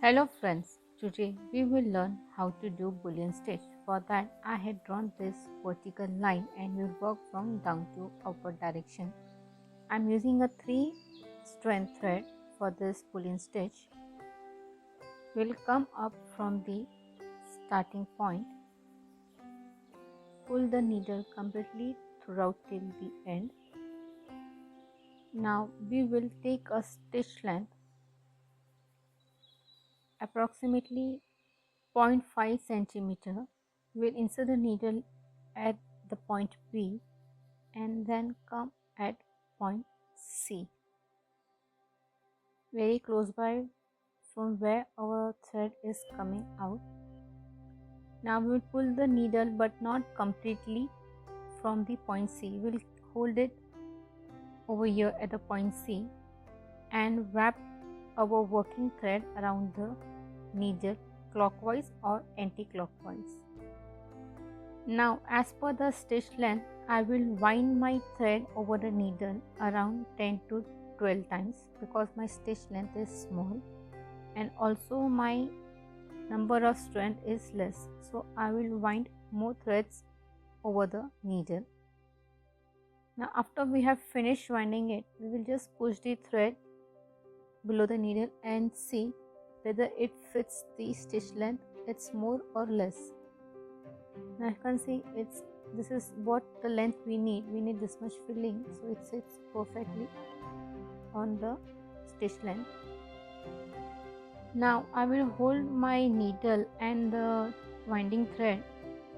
Hello friends, today we will learn how to do bullion stitch. For that I had drawn this vertical line and will work from down to upward direction. I am using a 3 strand thread for this bullion stitch. We will come up from the starting point, pull the needle completely throughout till the end. Now we will take a stitch length approximately 0.5 centimeter. We'll insert the needle at the point B and then come at point C, very close by from where our thread is coming out. Now we will pull the needle but not completely from the point C. We will hold it over here at the point C and wrap our working thread around the needle clockwise or anti-clockwise. Now as per the stitch length, I will wind my thread over the needle around 10 to 12 times because my stitch length is small and also my number of strand is less, so I will wind more threads over the needle. Now after we have finished winding it, we will just push the thread below the needle and see whether it fits the stitch length, it's more or less. Now you can see this is what the length we need this much filling, so it sits perfectly on the stitch length. Now I will hold my needle and the winding thread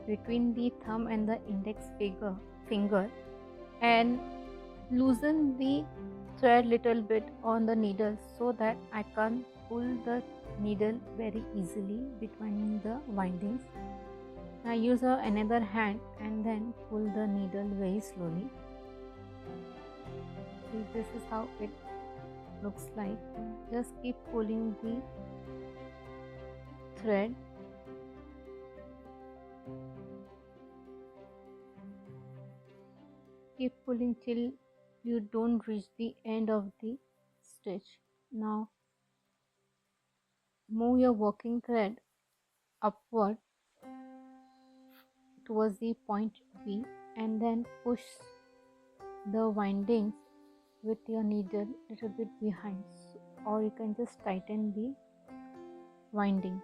between the thumb and the index finger and loosen the thread little bit on the needle so that I can pull the needle very easily between the windings. I use another hand and then pull the needle very slowly. See, this is how it looks like. Just keep pulling the thread. Keep pulling till you don't reach the end of the stitch. Now move your working thread upward towards the point B and then push the windings with your needle a little bit behind, or you can just tighten the windings.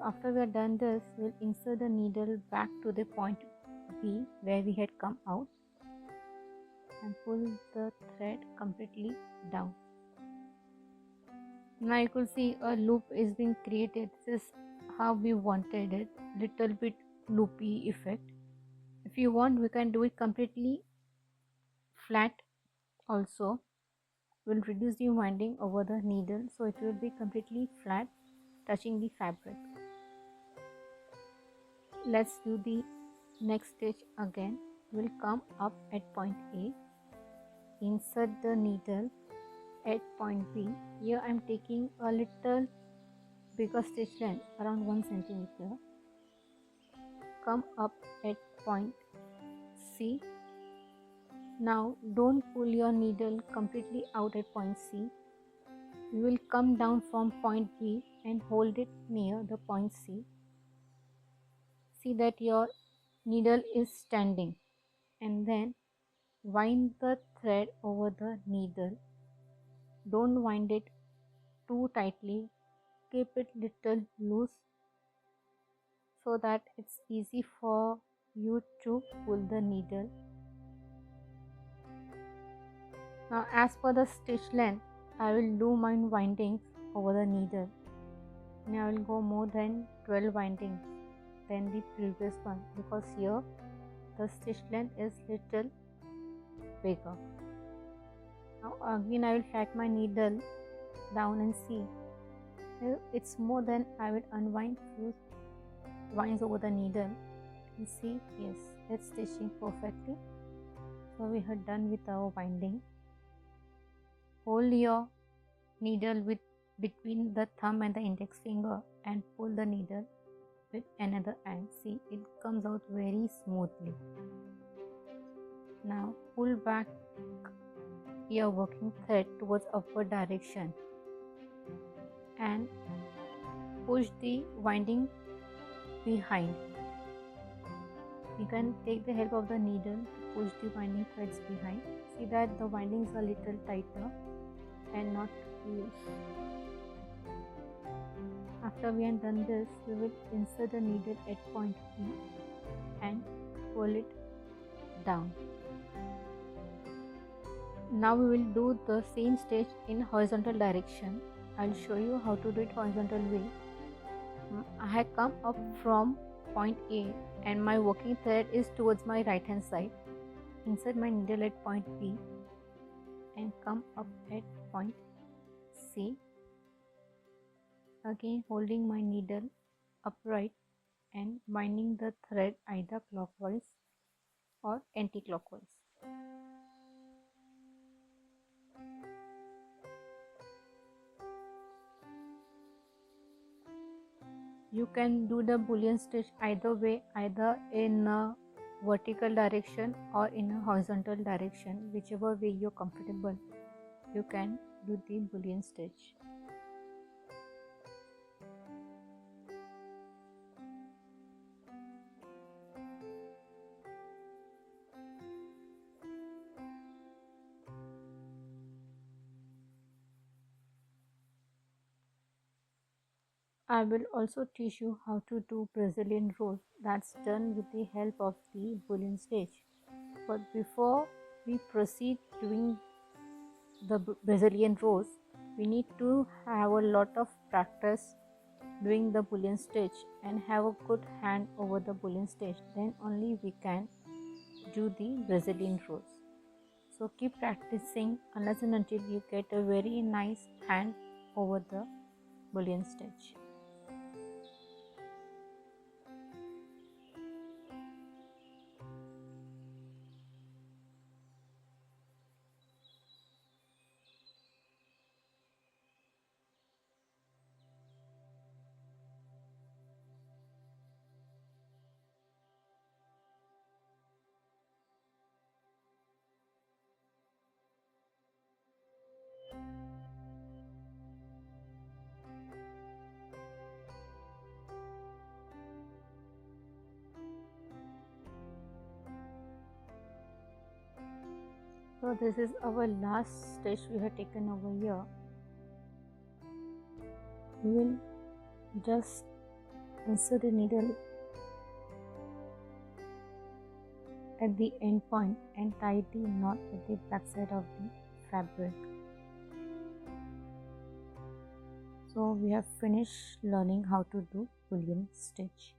After we are done this, we'll insert the needle back to the point B where we had come out and pull the thread completely down. Now you could see a loop is being created. This is how we wanted it, little bit loopy effect. If you want, we can do it completely flat also. We'll reduce the winding over the needle so it will be completely flat, touching the fabric. Let's do the next stitch again. We'll come up at point A, insert the needle at point B. Here I am taking a little bigger stitch length, around 1 centimeter. Come up at point C. Now don't pull your needle completely out at point C. You will come down from point B and hold it near the point C. See that your needle is standing and then wind the thread over the needle. Don't wind it too tightly, keep it little loose so that it's easy for you to pull the needle. Now as per the stitch length, I will do my windings over the needle. Now I will go more than 12 windings than the previous one because here the stitch length is little bigger. Now again I will flat my needle down and see. If it's more than, I will unwind few winds over the needle and see, yes, it's stitching perfectly. So we are done with our winding. Hold your needle between the thumb and the index finger and pull the needle with another hand. See, it comes out very smoothly. Now pull back your working thread towards upward direction and push the winding behind. You can take the help of the needle to push the winding threads behind. See that the windings are little tighter and not loose. After we have done this, we will insert the needle at point P and pull it down. Now we will do the same stitch in horizontal direction. I'll show you how to do it horizontal way. I have come up from point A and my working thread is towards my right hand side. Insert my needle at point B and come up at point C. Again holding my needle upright and winding the thread either clockwise or anti-clockwise. You can do the bullion stitch either way, either in a vertical direction or in a horizontal direction. Whichever way you're comfortable, you can do the bullion stitch. I will also teach you how to do Brazilian rows. That's done with the help of the bullion stitch. But before we proceed doing the Brazilian rows, we need to have a lot of practice doing the bullion stitch and have a good hand over the bullion stitch. Then only we can do the Brazilian rows. So keep practicing unless and until you get a very nice hand over the bullion stitch. So this is our last stitch we have taken over here. We will just insert the needle at the end point and tie the knot at the back side of the fabric. So we have finished learning how to do bullion stitch.